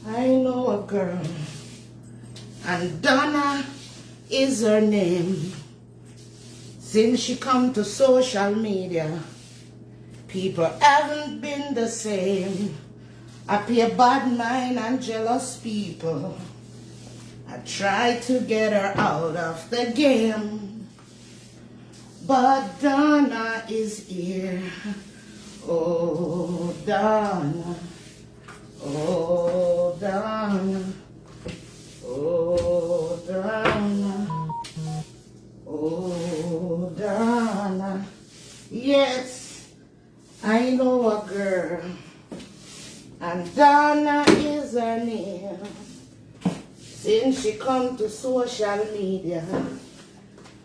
I know a girl, and Donna is her name. Since she come to social media, people haven't been the same. I pay bad mind and jealous people. I tried to get her out of the game, but Donna is here. Oh, Donna. Oh, Donna. Oh, Donna. Oh, Donna. Yes, I know a girl, and Donna is her name. Since she come to social media,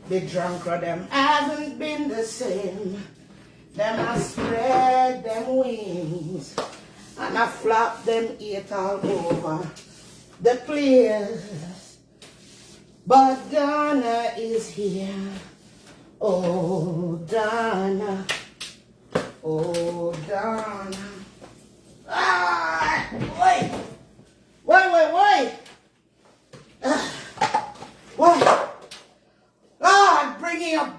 the drunker them haven't been the same. Them a spread them wings, and I flap them eat all over the place. But Donna is here. Oh, Donna. Oh, Donna. Ah, wait. Wait. Wait. Lord, bring you up.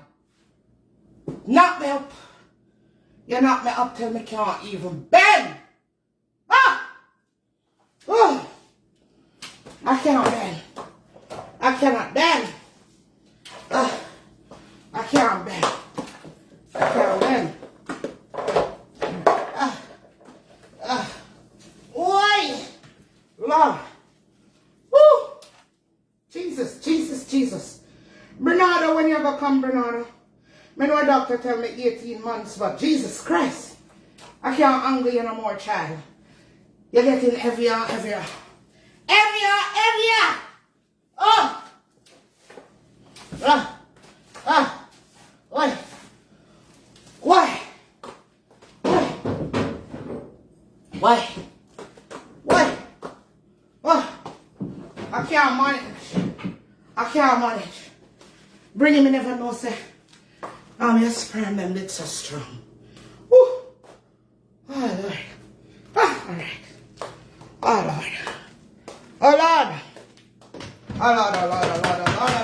Knock me up. You knock me up till me can't even bend. Ah! Oh! I can't bend. I cannot bend. I can't bend. I can't bend. Why? Lord. Woo! Jesus. Bernardo, when you ever come, Bernardo? I know a doctor tell me 18 months, but Jesus Christ, I can't anger you no more, child. You're getting heavier. Oh! Why? I can't manage. Bring him, never know, say. I'm your sperm, them it's so strong. Woo. Oh, Lord. All right. Oh,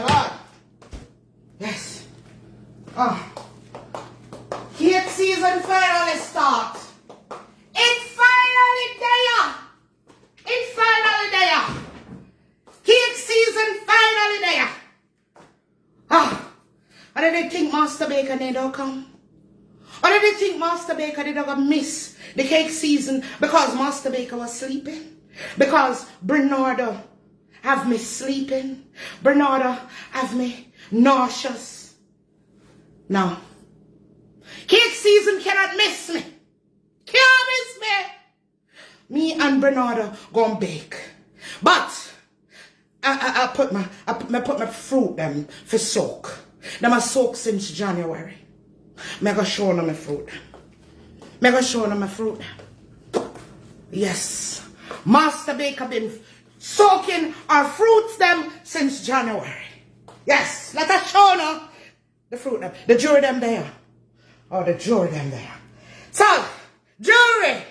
Lord. Yes. Cake season finally starts. It's finally there. Cake season finally there. Or did they think Master Baker they don't come? Or did they think Master Baker they don't miss the cake season because Master Baker was sleeping? Because Bernardo have me sleeping? Bernardo have me nauseous? No. Cake season cannot miss me. Can't miss me. Me and Bernardo gonna bake. But I put my fruit them for soak. Them a soak since January. Me go show them my fruit. Yes. Master Baker been soaking our fruits them since January. Yes. Let us show them the fruit them. The jury them there. So, jury.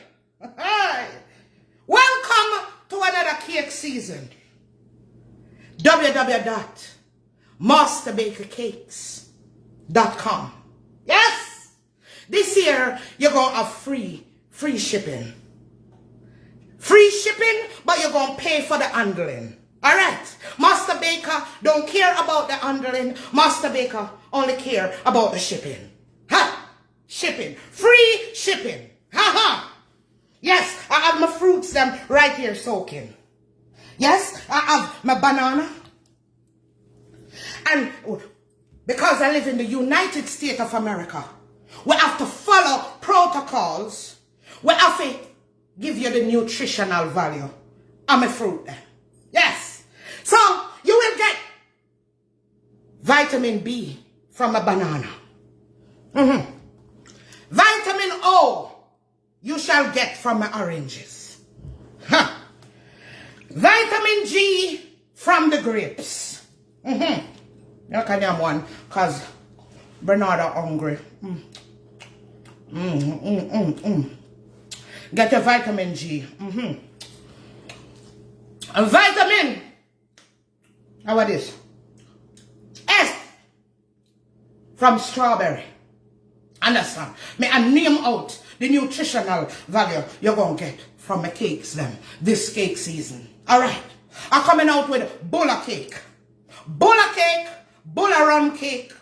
Welcome to another cake season. www.masterbakercakes.com. Yes, this year you're gonna have free shipping. Free shipping, but you're gonna pay for the handling. All right, Master Baker don't care about the handling. Master Baker only care about the shipping. Shipping, free shipping. Yes, I have my fruits them right here soaking. Yes, I have my banana. And because I live in the United States of America, we have to follow protocols. We have to give you the nutritional value of my fruit then. Yes. So you will get vitamin B from a banana. Vitamin O you shall get from my oranges. Vitamin G from the grapes. You can have one because Bernardo hungry. Get your vitamin G. A vitamin. How about this? S from strawberry. Understand? May I name out the nutritional value you're going to get from my cakes them this cake season. Alright. I'm coming out with bola cake. Bola cake, bola rum cake,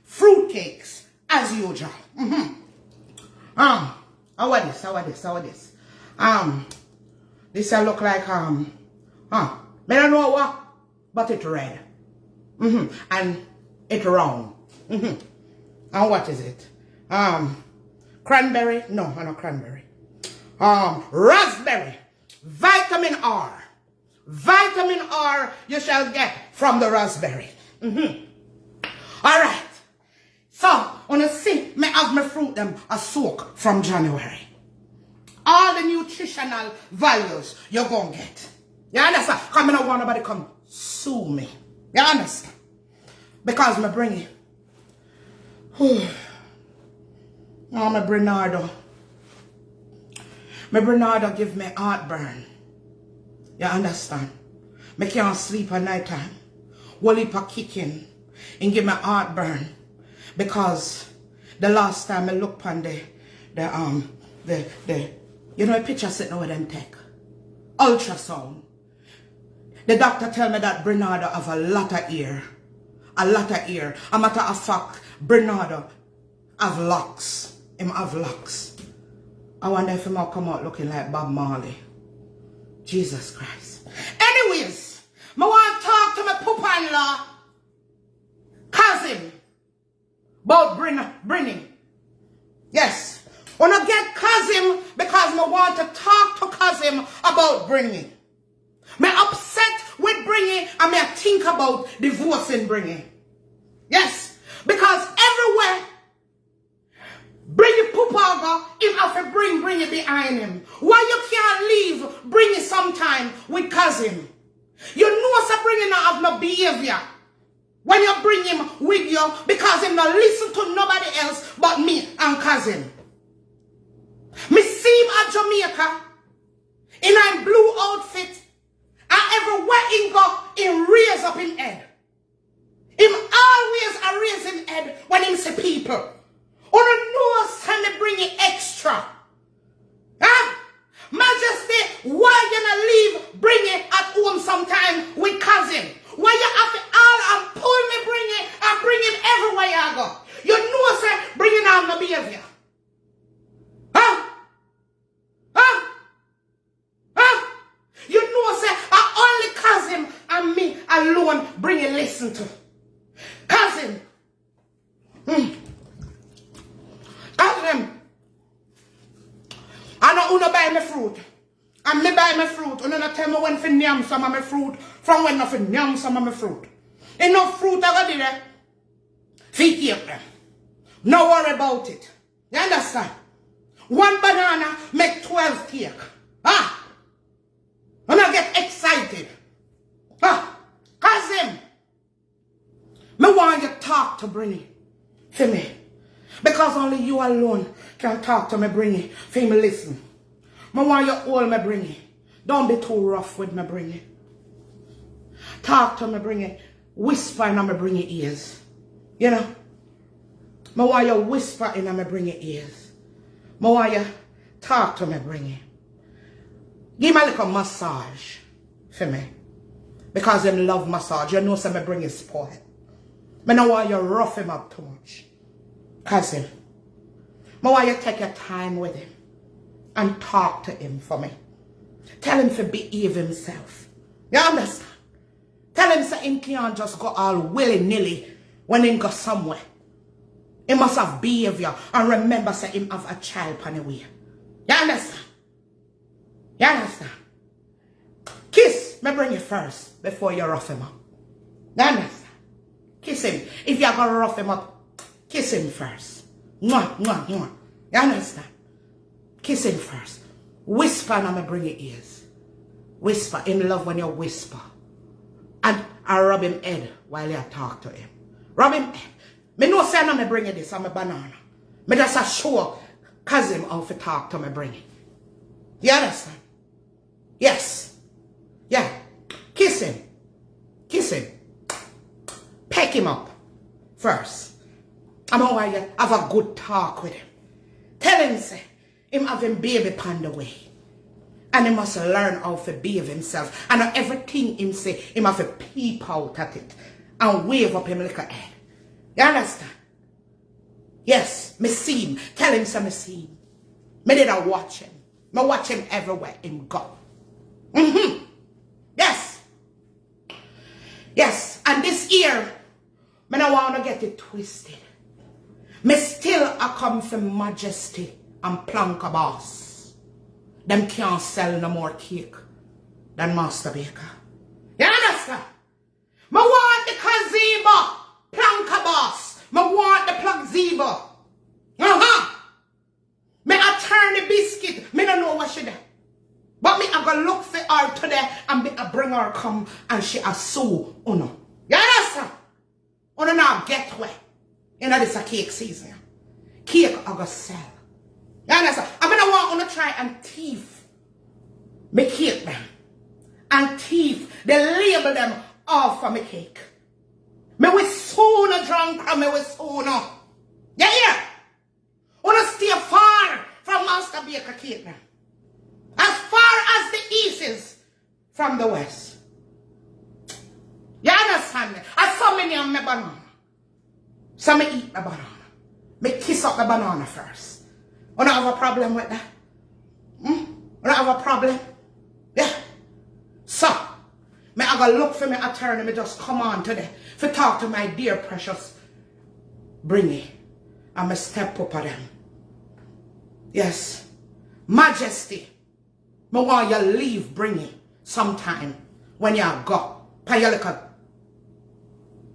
fruit cakes, as usual. How about this? How about this? How about this? This look like, I don't know what, but it's red. And it's round. And what is it? Cranberry? No, not cranberry. Raspberry. Vitamin R. Vitamin R you shall get from the raspberry. Alright. So, on a see, me have my fruit them a soak from January. All the nutritional values you're going to get. You understand? Because I don't want nobody come sue me. You understand? Because me bring it. Oh, my Bernardo. My Bernardo give me heartburn. You understand? Me can't sleep at night time. Whole heap of kicking and give me heartburn. Because the last time I look on the you know, a picture sitting with them tech. Ultrasound. The doctor tell me that Bernardo have a lot of ear. A lot of ear. A matter of fact, Bernardo have locks. Him have locks. I wonder if he might come out looking like Bob Marley. Jesus Christ. Anyways, I want to talk to my papa-in-law, cousin, about bringing. Yes. I want to get cousin because I want to talk to cousin about bringing. I'm upset with bringing and I think about divorcing bringing. Yes. Because everywhere bring it Pupaga, him have to bring it behind him. Why you can't leave bring it sometime with cousin? You know so bringing not have no behavior. When you bring him with you because him not listen to nobody else but me and cousin. Me see him at Jamaica in a blue outfit and everywhere he go, he raise up him head. Him always a raise him head when he see people. On a nose time they bring it extra. Huh? Majesty, why you not leave bring it at home sometime with cousin? Why you have to all and pull me bring it and bring him everywhere you go? You know sir, bringing on the behavior. Huh? Huh? Huh? You know sir, I only cousin and me alone bring it listen to. Cousin. Cousin. I know uno buy my fruit. And me buy my fruit. Uno not tell me when to nyam some of my fruit. From when not to nyam some of my fruit. Enough fruit I got there. Feed keep them. No worry about it. You understand? One banana make 12 cake. Ah. When I get excited. Ah. Cousin. Me want you to talk to Brinny. For me. Because only you alone can talk to me Brinny. For me listen. Me want you hold me Brinny. Don't be too rough with me Brinny. Talk to me Brinny. Whisper in me Brinny ears. You know. Me want you whisper in me Brinny ears. Me want you talk to me Brinny. Give me a little massage. For me. Because I love massage. You know so me Brinny spoiled. I don't want you rough him up too much. Cousin, I want you to take your time with him and talk to him for me. Tell him to behave himself. You understand? Tell him that he can't just go all willy-nilly when he go somewhere. He must have behavior and remember that he have a child on the way. You understand? You understand? Kiss, me bring you first before you rough him up. You understand? Kiss him. If you're going to rough him up, kiss him first. Mwah, mwah, mwah. You understand? Kiss him first. Whisper and I'm going to bring your ears. Whisper. Him love when you whisper. And I rub him head while you talk to him. Rub him head. Me no say I'm going to bring you this. I'm a banana. Me just a show cousin how to talk to me bring it. You understand? Yes. Yeah. Kiss him. Kiss him. Peck him up first. I'm going to have a good talk with him. Tell him, say, him having baby upon the way. And he must learn how to behave himself. And everything him say, him have to peep out at it. And wave up him like a head. You understand? Yes, me see him. Tell him so me see him. Me did I watch him. Me watch him everywhere him go. Yes. Yes. And this year, me don't want to get it twisted. Me still a come from Majesty and Planka Boss. Them can't sell no more cake than Master Baker. You understand? Me want the Kaziba Planka Boss. Me want the Plugziba. Me a turn the biscuit. Me don't know what she do. But me a go look for her today and me a bring her come and she a sew uno. You understand? Uno now get where. You know this a cake season. Cake I go sell. You understand? I mean I want uno try and thief me cake them. And thief they label them off for me cake. Me with sooner drunk and me with sooner. Yeah, yeah. Uno stay far from Master Baker cake now. As far as the east is from the west. You understand me? I saw me on my banana. So me eat my banana. Me kiss up the banana first. You don't have a problem with that? You don't have a problem? Yeah. So, me I go look for my attorney. Me just come on today to talk to my dear precious Bringy. And me step up at them. Yes. Majesty. Me want you leave Bringy sometime when you go. Pay you look at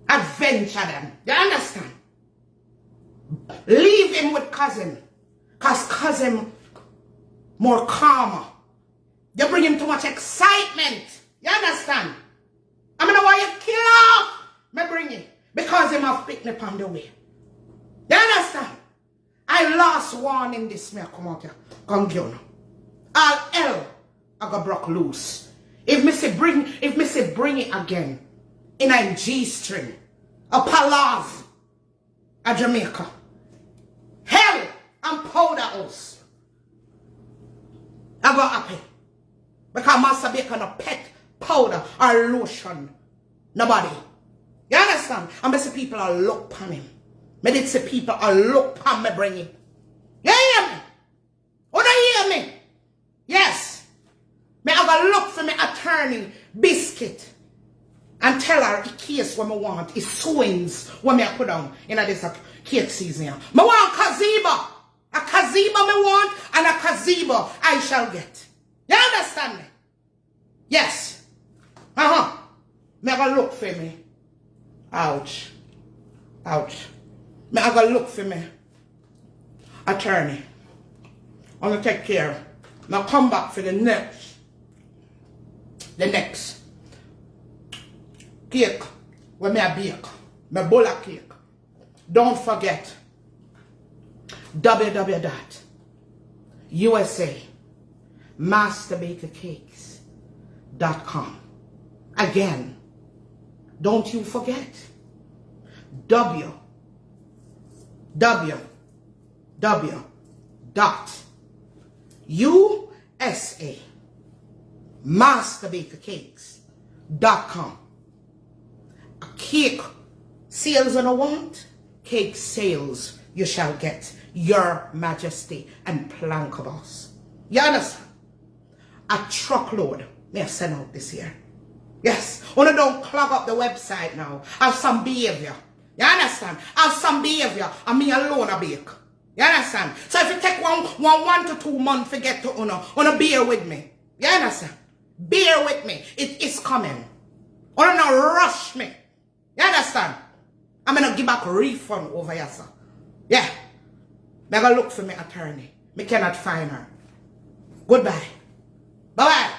adventure them. You understand? Leave him with cousin. Cause cousin more calmer. You bring him too much excitement. You understand? I mean, why you kill off me bring him. Because him have picked me on the way. You understand? I lost warning this me come out here. Come down. All hell I got broke loose. If me say bring it again in a G string, a palav, a Jamaica, hell and powder house, I got happy because Master Baker no pet powder or lotion, nobody. You understand? And me say people are look upon him. Me did say people are look upon me bring him. You hear me? Or you hear me? Yes. Me I go look for me attorney biscuit and tell her the case what me want is sewings what me I put down in this cake season. Me want Kaziba. A Kaziba me want and a Kaziba I shall get. You understand me? Yes. Me I go look for me. Ouch. Ouch. Me I go look for me attorney. I'm gonna take care. Now come back for the next cake when me a bake. My bowl of cake. Don't forget www.usaMasterBakerCakes.com. Again, don't you forget www.usaMasterBakerCakes.com. Cake sales and I want, cake sales you shall get, Your Majesty and Planka Boss. You understand? A truckload may I send out this year. Yes, only don't clog up the website now. Have some behavior. You understand? Have some behavior and me alone a bake. You understand? So if it take one to 2 months to get to uno bear with me. You understand? Bear with me. It is coming. Uno not rush me. You understand? I'm gonna give back refund over here, sir. Yeah. I'm gonna look for my attorney. Me cannot find her. Goodbye. Bye-bye.